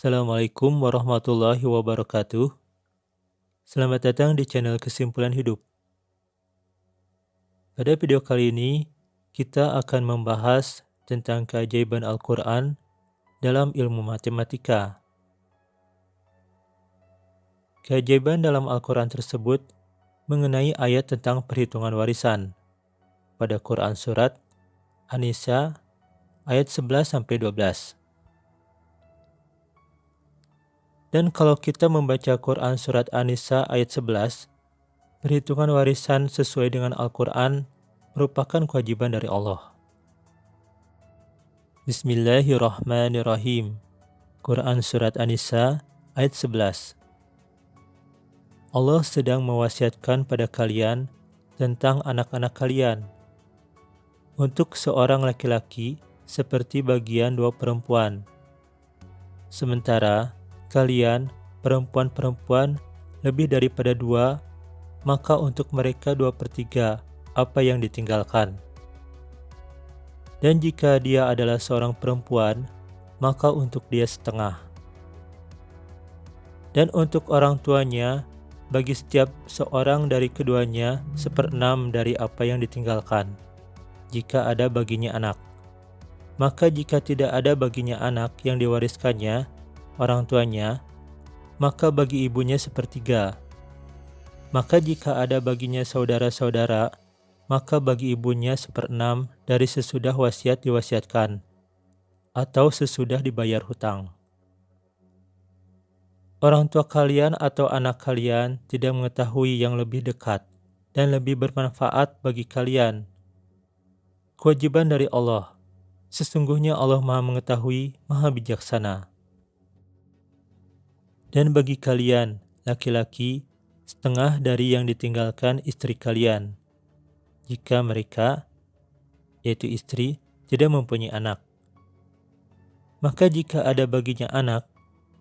Assalamualaikum warahmatullahi wabarakatuh. Selamat datang di channel Kesimpulan Hidup. Pada video kali ini, kita akan membahas tentang keajaiban Al-Quran dalam ilmu matematika. Keajaiban dalam Al-Quran tersebut mengenai ayat tentang perhitungan warisan pada Quran Surat An-Nisa ayat 11-12. Dan kalau kita membaca Quran Surat An-Nisa ayat 11, perhitungan warisan sesuai dengan Al-Quran merupakan kewajiban dari Allah. Bismillahirrahmanirrahim. Quran Surat An-Nisa ayat 11. Allah sedang mewasiatkan pada kalian tentang anak-anak kalian untuk seorang laki-laki seperti bagian dua perempuan. Sementara kalian perempuan-perempuan lebih daripada dua, maka untuk mereka 2/3 apa yang ditinggalkan. Dan jika dia adalah seorang perempuan, maka untuk dia setengah. Dan untuk orang tuanya, bagi setiap seorang dari keduanya 1/6 dari apa yang ditinggalkan, jika ada baginya anak. Maka jika tidak ada baginya anak yang diwariskannya, orang tuanya, maka bagi ibunya 1/3. Maka jika ada baginya saudara-saudara, maka bagi ibunya 1/6 dari sesudah wasiat diwasiatkan, atau sesudah dibayar hutang. Orang tua kalian atau anak kalian tidak mengetahui yang lebih dekat dan lebih bermanfaat bagi kalian. Kewajiban dari Allah. Sesungguhnya Allah Maha Mengetahui, Maha Bijaksana. Dan bagi kalian, laki-laki, setengah dari yang ditinggalkan istri kalian, jika mereka, yaitu istri, tidak mempunyai anak. Maka jika ada baginya anak,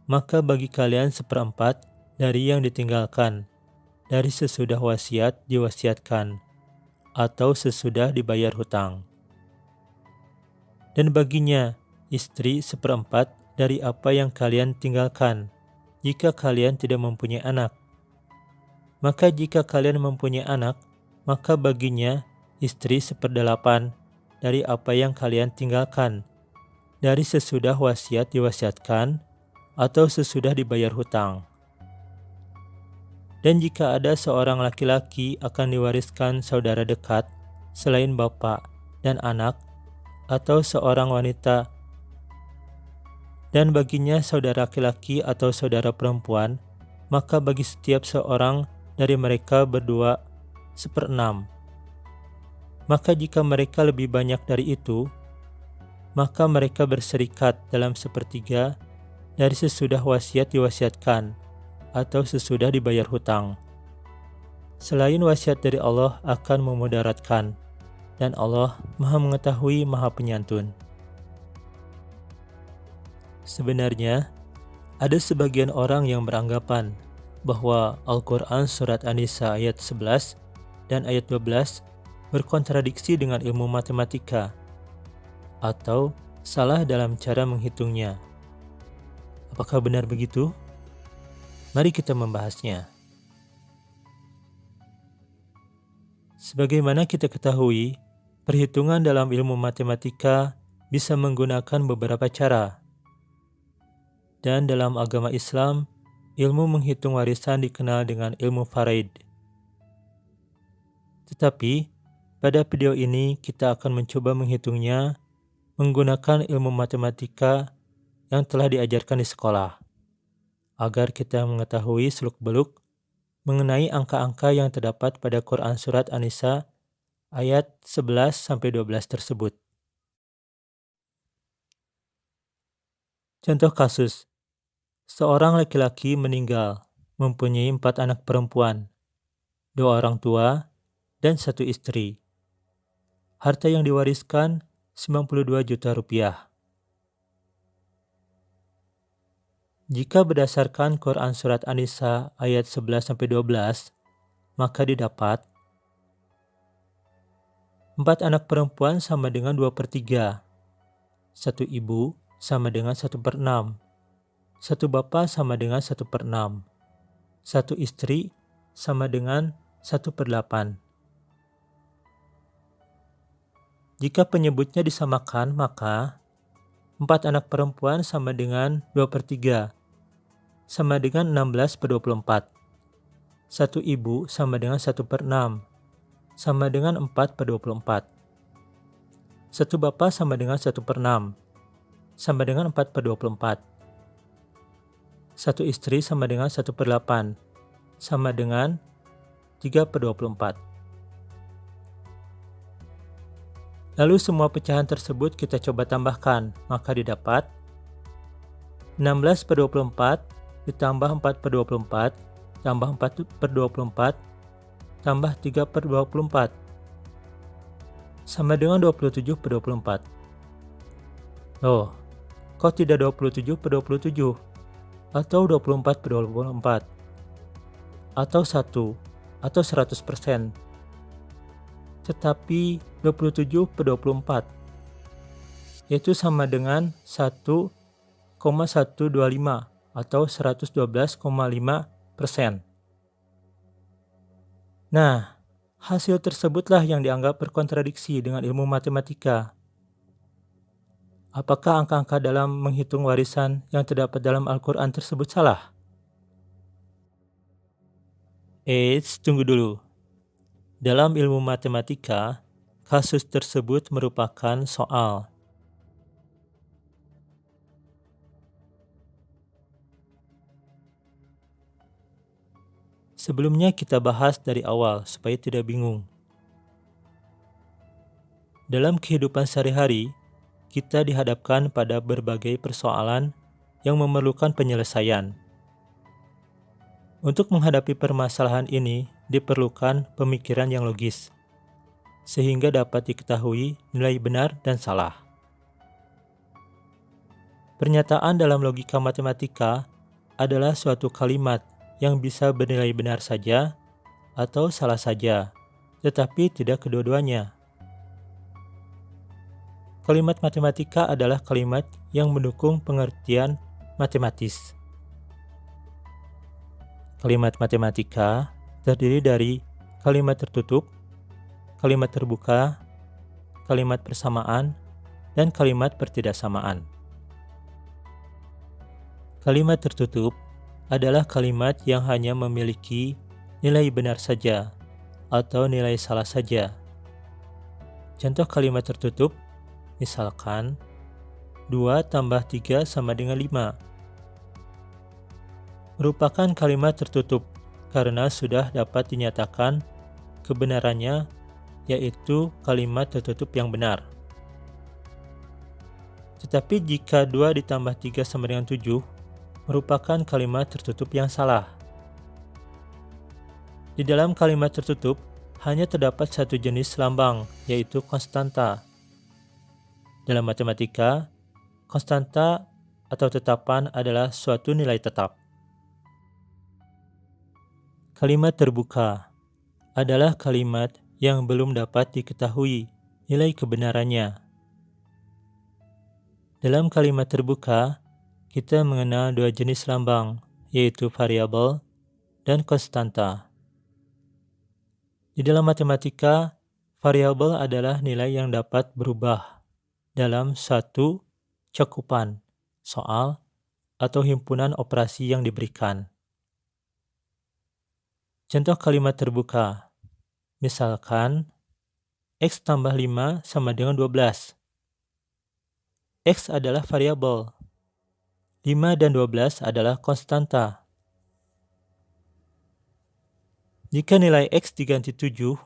maka bagi kalian 1/4 dari yang ditinggalkan, dari sesudah wasiat diwasiatkan, atau sesudah dibayar hutang. Dan baginya, istri 1/4 dari apa yang kalian tinggalkan, jika kalian tidak mempunyai anak. Maka jika kalian mempunyai anak, maka baginya istri 1/8 dari apa yang kalian tinggalkan, dari sesudah wasiat diwasiatkan, atau sesudah dibayar hutang. Dan jika ada seorang laki-laki akan diwariskan saudara dekat, selain bapak dan anak, atau seorang wanita, dan baginya saudara laki-laki atau saudara perempuan, maka bagi setiap seorang dari mereka berdua 1/6. Maka jika mereka lebih banyak dari itu, maka mereka berserikat dalam 1/3 dari sesudah wasiat diwasiatkan, atau sesudah dibayar hutang. Selain wasiat dari Allah akan memudaratkan, dan Allah Maha Mengetahui, Maha Penyantun. Sebenarnya, ada sebagian orang yang beranggapan bahwa Al-Quran Surat An-Nisa ayat 11 dan ayat 12 berkontradiksi dengan ilmu matematika, atau salah dalam cara menghitungnya. Apakah benar begitu? Mari kita membahasnya. Sebagaimana kita ketahui, perhitungan dalam ilmu matematika bisa menggunakan beberapa cara. Dan dalam agama Islam, ilmu menghitung warisan dikenal dengan ilmu faraid. Tetapi, pada video ini kita akan mencoba menghitungnya menggunakan ilmu matematika yang telah diajarkan di sekolah, agar kita mengetahui seluk-beluk mengenai angka-angka yang terdapat pada Quran Surat An-Nisa ayat 11-12 tersebut. Contoh kasus. Seorang laki-laki meninggal, mempunyai 4 anak perempuan, 2 orang tua, dan 1 istri. Harta yang diwariskan 92 juta rupiah. Jika berdasarkan Quran Surat An-Nisa ayat 11-12, maka didapat 4 anak perempuan sama dengan 2/3, 1 ibu sama dengan 1/6, Satu bapa sama dengan 1/6. Satu istri sama dengan 1/8. Jika penyebutnya disamakan, maka 4 anak perempuan sama dengan 2/3, sama dengan 16/24. Satu ibu sama dengan 1/6, sama dengan 4/24. Satu bapa sama dengan 1/6, sama dengan 4/24. Satu istri sama dengan 1/8, sama dengan 3/24. Lalu semua pecahan tersebut kita coba tambahkan, maka didapat 16/24 ditambah 4/24 tambah 4/24 tambah 3/24 sama dengan 27/24. Loh, kok tidak 27/27 atau 24/24 atau 1 atau 100%, tetapi 27/24, yaitu sama dengan 1,125 atau 112,5%. Nah, hasil tersebutlah yang dianggap berkontradiksi dengan ilmu matematika. Apakah angka-angka dalam menghitung warisan yang terdapat dalam Al-Quran tersebut salah? Tunggu dulu. Dalam ilmu matematika, kasus tersebut merupakan soal. Sebelumnya kita bahas dari awal supaya tidak bingung. Dalam kehidupan sehari-hari, kita dihadapkan pada berbagai persoalan yang memerlukan penyelesaian. Untuk menghadapi permasalahan ini, diperlukan pemikiran yang logis, sehingga dapat diketahui nilai benar dan salah. Pernyataan dalam logika matematika adalah suatu kalimat yang bisa bernilai benar saja atau salah saja, tetapi tidak kedua-duanya. Kalimat matematika adalah kalimat yang mendukung pengertian matematis. Kalimat matematika terdiri dari kalimat tertutup, kalimat terbuka, kalimat persamaan, dan kalimat pertidaksamaan. Kalimat tertutup adalah kalimat yang hanya memiliki nilai benar saja atau nilai salah saja. Contoh kalimat tertutup, misalkan 2 tambah 3 sama dengan 5. Merupakan kalimat tertutup karena sudah dapat dinyatakan kebenarannya, yaitu kalimat tertutup yang benar. Tetapi jika 2 ditambah 3 sama dengan 7, merupakan kalimat tertutup yang salah. Di dalam kalimat tertutup, hanya terdapat satu jenis lambang, yaitu konstanta. Dalam matematika, konstanta atau tetapan adalah suatu nilai tetap. Kalimat terbuka adalah kalimat yang belum dapat diketahui nilai kebenarannya. Dalam kalimat terbuka, kita mengenal dua jenis lambang, yaitu variabel dan konstanta. Di dalam matematika, variabel adalah nilai yang dapat berubah dalam satu cakupan soal atau himpunan operasi yang diberikan. Contoh kalimat terbuka, misalkan X tambah 5 sama dengan 12. X adalah variabel, 5 dan 12 adalah konstanta. Jika nilai X diganti 7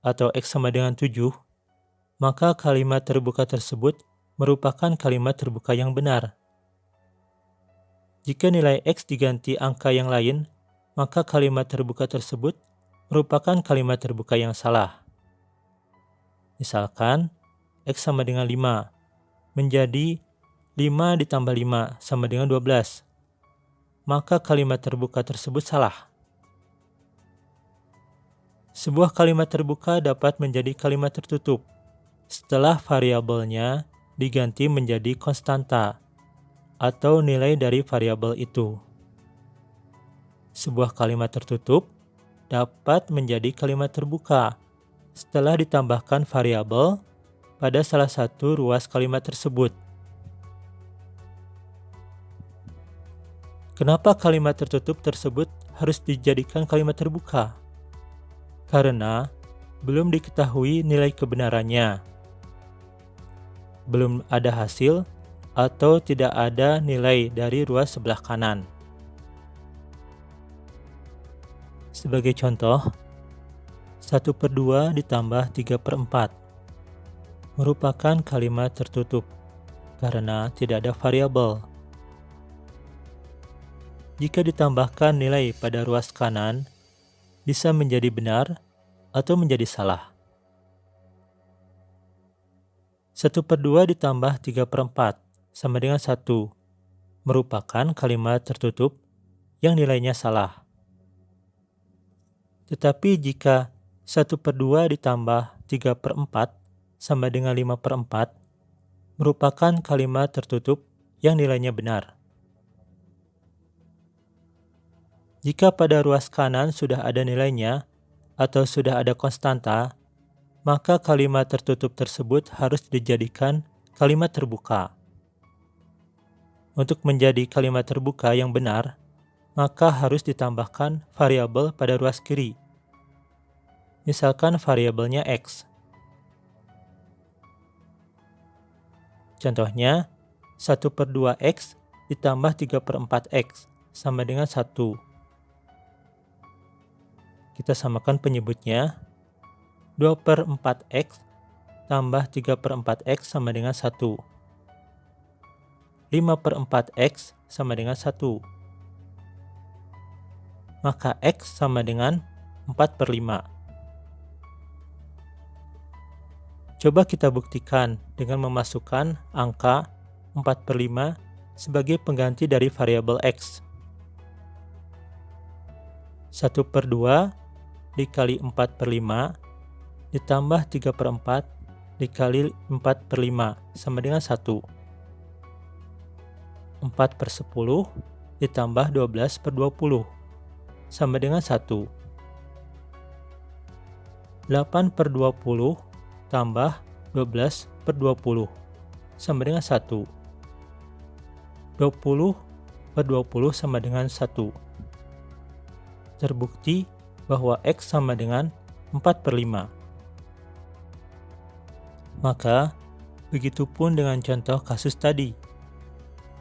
atau X sama dengan 7, maka kalimat terbuka tersebut merupakan kalimat terbuka yang benar. Jika nilai X diganti angka yang lain, maka kalimat terbuka tersebut merupakan kalimat terbuka yang salah. Misalkan, X sama dengan 5, menjadi 5 ditambah 5 sama dengan 12. Maka kalimat terbuka tersebut salah. Sebuah kalimat terbuka dapat menjadi kalimat tertutup setelah variabelnya diganti menjadi konstanta. atau nilai dari variabel itu. Sebuah kalimat tertutup dapat menjadi kalimat terbuka setelah ditambahkan variabel pada salah satu ruas kalimat tersebut. Kenapa kalimat tertutup tersebut harus dijadikan kalimat terbuka? Karena belum diketahui nilai kebenarannya, belum ada hasil, atau tidak ada nilai dari ruas sebelah kanan. Sebagai contoh, 1/2 ditambah 3/4 merupakan kalimat tertutup karena tidak ada variabel. Jika ditambahkan nilai pada ruas kanan, bisa menjadi benar atau menjadi salah. 1/2 ditambah 3/4 sama dengan 1 merupakan kalimat tertutup yang nilainya salah. Tetapi jika 1/2 ditambah 3/4 sama dengan 5/4 merupakan kalimat tertutup yang nilainya benar. Jika pada ruas kanan sudah ada nilainya atau sudah ada konstanta, maka kalimat tertutup tersebut harus dijadikan kalimat terbuka. Untuk menjadi kalimat terbuka yang benar, maka harus ditambahkan variabel pada ruas kiri. Misalkan variabelnya X. Contohnya, 1/2X ditambah 3/4X sama dengan 1. Kita samakan penyebutnya. 2/4X tambah 3/4X sama dengan 1. 5/4X sama dengan 1. Maka X sama dengan 4/5. Coba kita buktikan dengan memasukkan angka 4/5 sebagai pengganti dari variabel X. 1/2 dikali 4/5 ditambah 3/4 dikali 4/5 sama dengan 1. 4/10 ditambah 12/20 sama dengan 1. 8/20 tambah 12/20 sama dengan 1. 20/20 sama dengan 1. Terbukti bahwa X sama dengan 4/5. Maka, begitupun dengan contoh kasus tadi.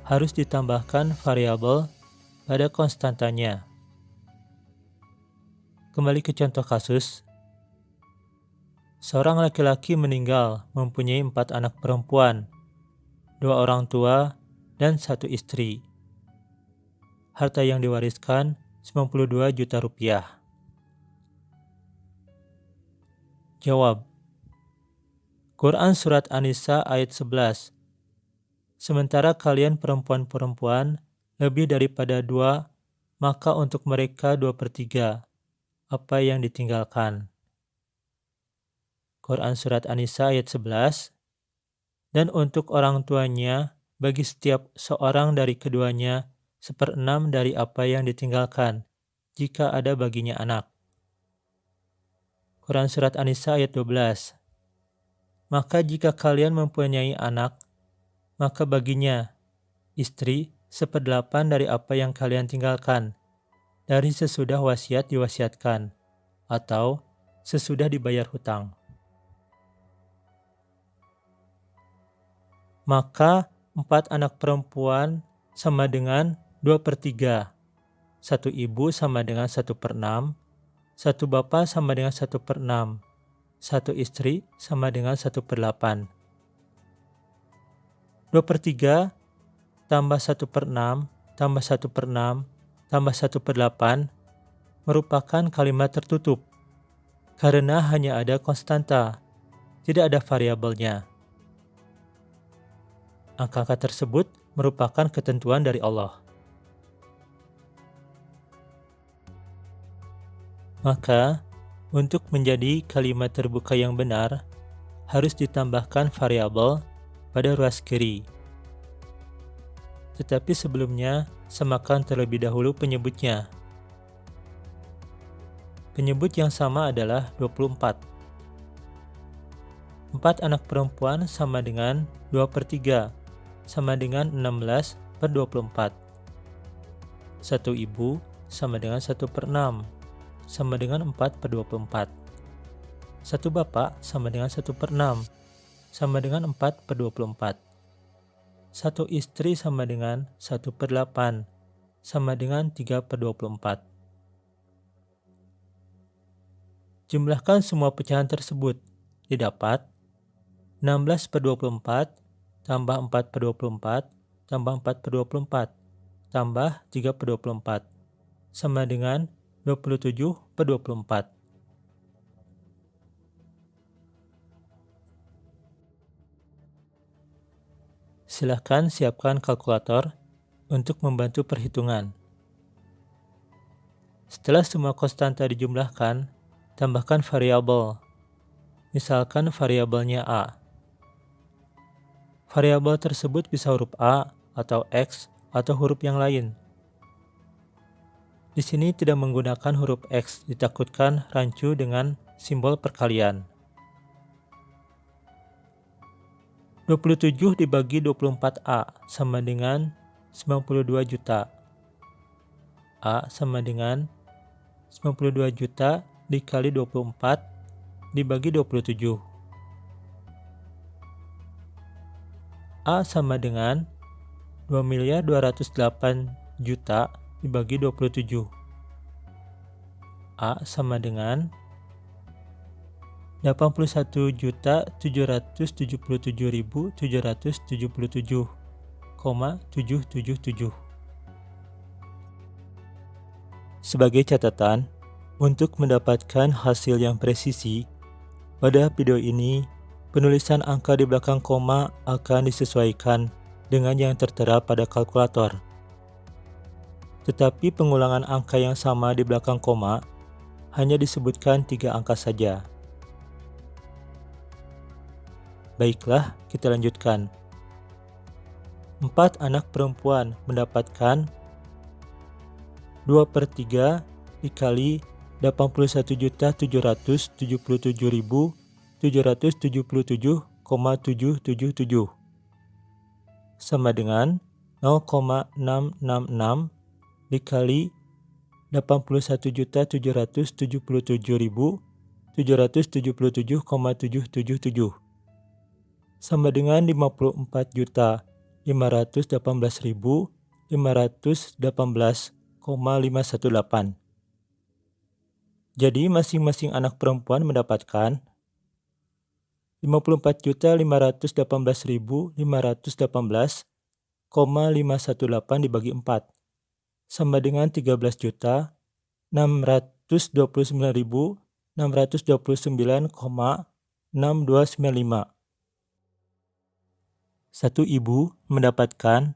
Harus ditambahkan variabel pada konstantanya. Kembali ke contoh kasus. Seorang laki-laki meninggal mempunyai 4 anak perempuan, 2 orang tua, dan 1 istri. Harta yang diwariskan 92 juta rupiah. Jawab. Quran Surat An-Nisa ayat 11. Sementara kalian perempuan-perempuan lebih daripada 2, maka untuk mereka 2/3 apa yang ditinggalkan. Quran Surat An-Nisa ayat 11. Dan untuk orang tuanya, bagi setiap seorang dari keduanya 1/6 dari apa yang ditinggalkan, jika ada baginya anak. Quran Surat An-Nisa ayat 12. Maka jika kalian mempunyai anak, maka baginya, istri, 1/8 dari apa yang kalian tinggalkan, dari sesudah wasiat diwasiatkan, atau sesudah dibayar hutang. Maka 4 anak perempuan sama dengan 2/3. 1 ibu sama dengan 1/6. 1 bapak sama dengan 1/6. 1 istri sama dengan 1/8. 2/3 tambah 1/6 tambah 1/6 tambah 1/8 merupakan kalimat tertutup karena hanya ada konstanta, tidak ada variabelnya. Angka-angka tersebut merupakan ketentuan dari Allah. Maka, untuk menjadi kalimat terbuka yang benar, harus ditambahkan variabel pada ruas kiri. Tetapi sebelumnya, samakan terlebih dahulu penyebutnya. Penyebut yang sama adalah 24. 4 anak perempuan sama dengan 2/3, sama dengan 16/24. 1 ibu sama dengan 1/6, sama dengan 4/24. 1 bapak sama dengan 1/6, sama dengan 4/24. 1 istri sama dengan 1/8, sama dengan 3/24. Jumlahkan semua pecahan tersebut. Didapat 16/24 tambah 4/24 tambah 4/24 tambah 3/24 sama dengan 27/24. Silahkan siapkan kalkulator untuk membantu perhitungan. Setelah semua konstanta dijumlahkan, tambahkan variabel. Misalkan variabelnya A. Variabel tersebut bisa huruf A atau X atau huruf yang lain. Di sini tidak menggunakan huruf X, ditakutkan rancu dengan simbol perkalian. 27 dibagi 24A sama dengan 92 juta. A sama dengan 92 juta dikali 24 dibagi 27. A sama dengan 2.208.000.000 dibagi 27. A sama dengan 81.777.777,777. Sebagai catatan, untuk mendapatkan hasil yang presisi, pada video ini, penulisan angka di belakang koma akan disesuaikan dengan yang tertera pada kalkulator. Tetapi pengulangan angka yang sama di belakang koma hanya disebutkan 3 angka saja. Baiklah, kita lanjutkan. 4 anak perempuan mendapatkan 2/3 dikali 81.777.777,777 sama dengan 0,666 dikali 81.777.777,777 sama dengan 54.518.518,518. Jadi masing-masing anak perempuan mendapatkan 54.518.518,518 dibagi 4 sama dengan 13.629.629,6295. 1 ibu mendapatkan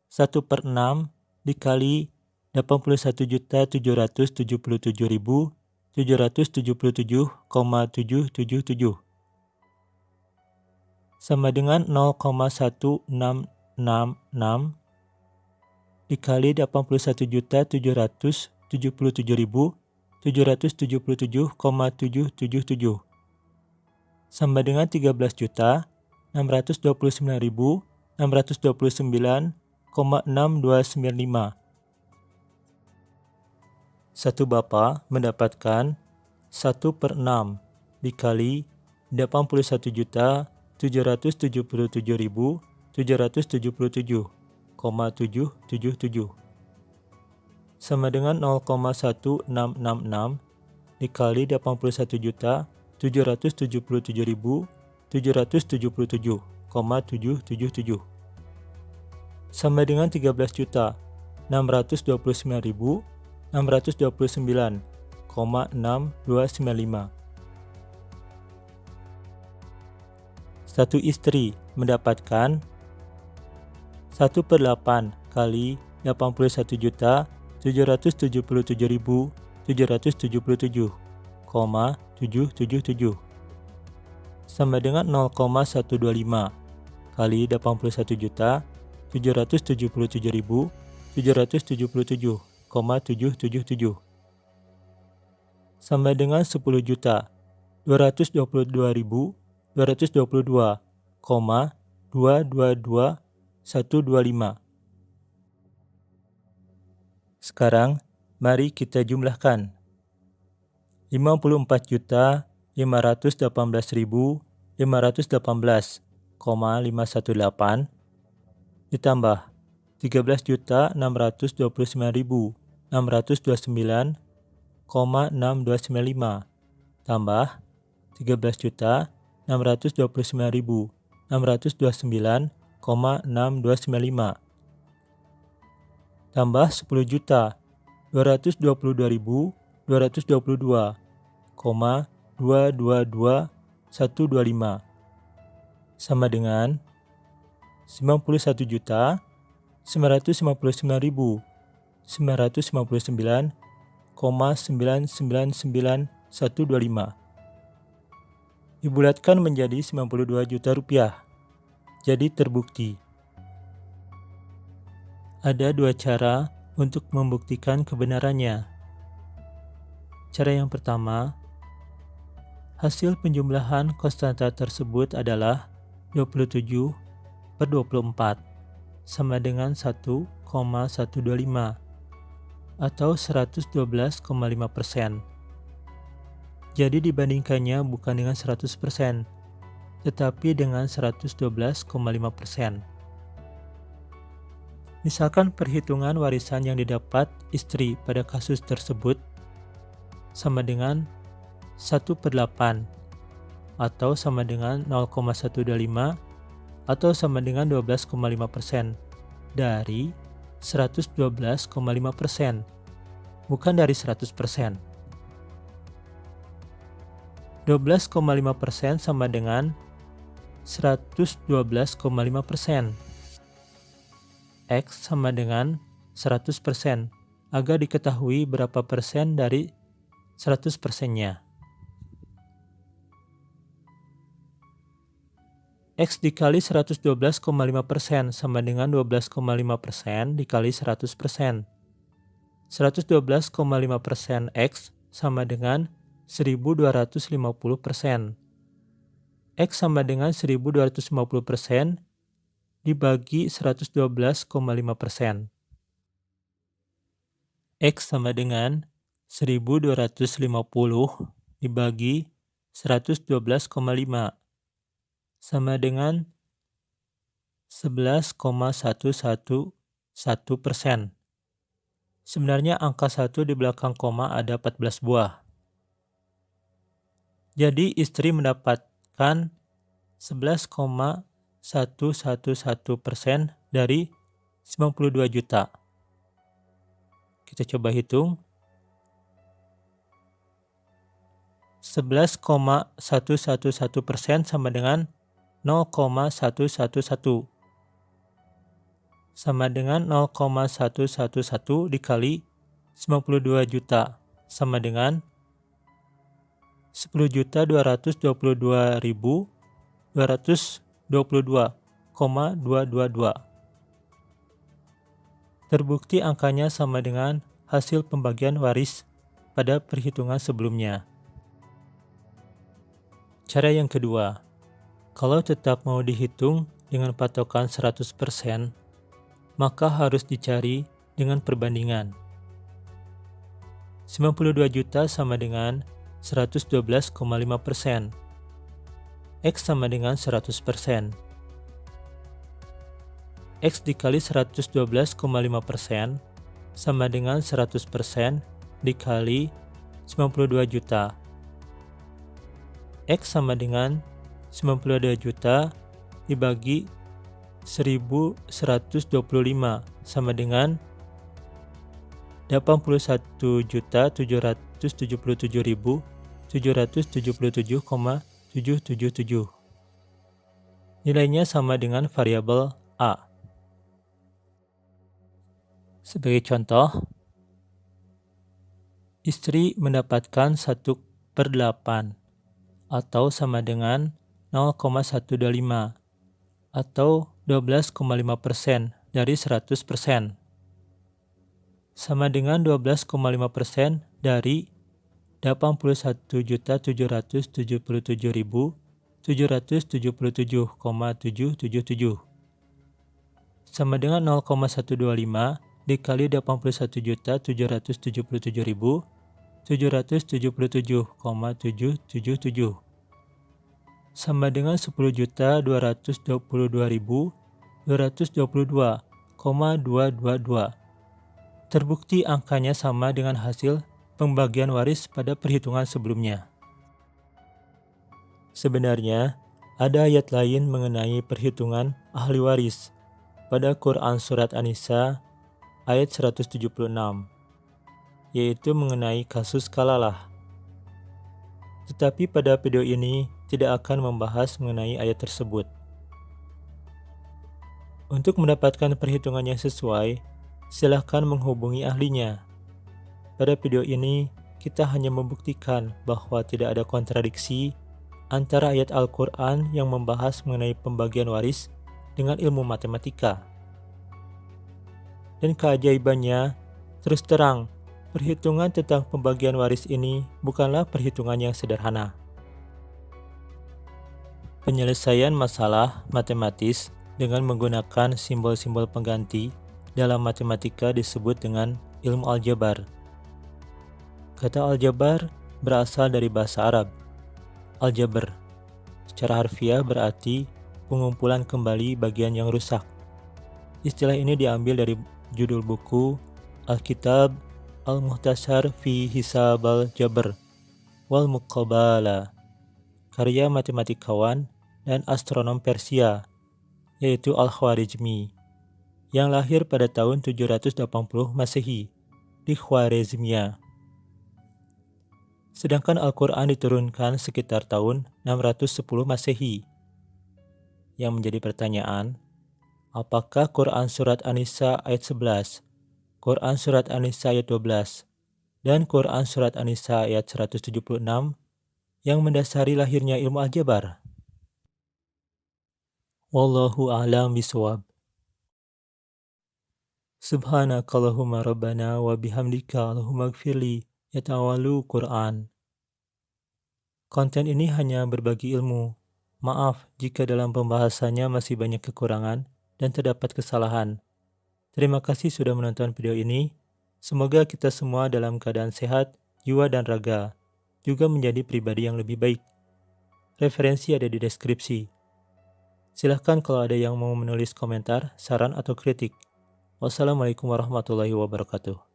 1/6 dikali 81.777.777,777 sama dengan 0,1666 dikali 81.777.777,777 sama dengan 13.629.629,6295. 1 bapak mendapatkan 1/6 dikali 81.777.777,777 sama dengan 0,1666 dikali 81.777.777,777 sama dengan 13.629.629,6295. 1 istri mendapatkan 1/8 kali 81.777.777,777 sama dengan 0,125 kali 81.777.777,777 777.777,777 sama dengan 10.222.222,222125. Sekarang, mari kita jumlahkan. 54.518.518,518 ditambah 13.629.629,625 tambah 13.629.629,625 tambah 10.222.222,222,125 sama dengan 91.959.999,999125 dibulatkan menjadi 92 juta rupiah. Jadi terbukti. Ada dua cara untuk membuktikan kebenarannya. Cara yang pertama, hasil penjumlahan konstanta tersebut adalah 27/24 sama dengan 1,125 atau 112,5%. Jadi dibandingkannya bukan dengan 100%, tetapi dengan 112,5%. Misalkan perhitungan warisan yang didapat istri pada kasus tersebut sama dengan 1/8 atau sama dengan 0,125 atau sama dengan 12,5% dari 112,5%, bukan dari 100%. 12,5% sama dengan 112,5%. X sama dengan 100%, agar diketahui berapa persen dari 100%-nya. X dikali 112,5% sama dengan 12,5% dikali 100%. 112,5% X sama dengan 1250%. X sama dengan 1250% dibagi 112,5%. X sama dengan 1250 dibagi 112,5 sama dengan 11,111%. Sebenarnya angka 1 di belakang koma ada 14 buah. Jadi istri mendapatkan 11,111% dari 92 juta. Kita coba hitung. 11,111% sama dengan 0,111. Sama dengan 0,111 dikali 92 juta sama dengan 10.222.222,222. Terbukti angkanya sama dengan hasil pembagian waris pada perhitungan sebelumnya. Cara yang kedua, kalau tetap mau dihitung dengan patokan 100%, maka harus dicari dengan perbandingan. 92 juta sama dengan 112,5%. X sama dengan 100%. X dikali 112,5% sama dengan 100% dikali 92 juta. X sama dengan 92 juta dibagi 1125 sama dengan 81.777.777,777. Nilainya sama dengan variabel A. Sebagai contoh, istri mendapatkan 1/8 atau sama dengan 0,125 atau 12,5% dari 100%. Sama dengan 12,5% dari 81.777.777,777. Sama dengan 0,125 dikali 81.777.777,777 sama dengan 10.222.222,222. Terbukti angkanya sama dengan hasil pembagian waris pada perhitungan sebelumnya. Sebenarnya, ada ayat lain mengenai perhitungan ahli waris pada Quran Surat An-Nisa ayat 176, yaitu mengenai kasus kalalah. Tetapi pada video ini tidak akan membahas mengenai ayat tersebut. Untuk mendapatkan perhitungan yang sesuai, silahkan menghubungi ahlinya. Pada video ini, kita hanya membuktikan bahwa tidak ada kontradiksi antara ayat Al-Quran yang membahas mengenai pembagian waris dengan ilmu matematika. Dan keajaibannya, terus terang, perhitungan tentang pembagian waris ini bukanlah perhitungan yang sederhana. Penyelesaian masalah matematis dengan menggunakan simbol-simbol pengganti dalam matematika disebut dengan ilmu aljabar. Kata aljabar berasal dari bahasa Arab. Aljabar secara harfiah berarti pengumpulan kembali bagian yang rusak. Istilah ini diambil dari judul buku Al-Kitab Al-Muhtasar fi Hisab al-Jabr wal Muqabala, karya matematikawan dan astronom Persia, yaitu Al-Khwarizmi, yang lahir pada tahun 780 Masehi di Khwarezmia. Sedangkan Al-Quran diturunkan sekitar tahun 610 Masehi. Yang menjadi pertanyaan, apakah Quran Surat An-Nisa ayat 11, Quran Surat An-Nisa ayat 12, dan Quran Surat An-Nisa ayat 176 yang mendasari lahirnya ilmu aljabar? Wallahu a'lam bishawab. Subhanakallahumma rabbana wa bihamdika Allahumma gfirli yatawalu Quran. Konten ini hanya berbagi ilmu. Maaf jika dalam pembahasannya masih banyak kekurangan dan terdapat kesalahan. Terima kasih sudah menonton video ini. Semoga kita semua dalam keadaan sehat, jiwa dan raga, juga menjadi pribadi yang lebih baik. Referensi ada di deskripsi. Silahkan kalau ada yang mau menulis komentar, saran atau kritik. Wassalamualaikum warahmatullahi wabarakatuh.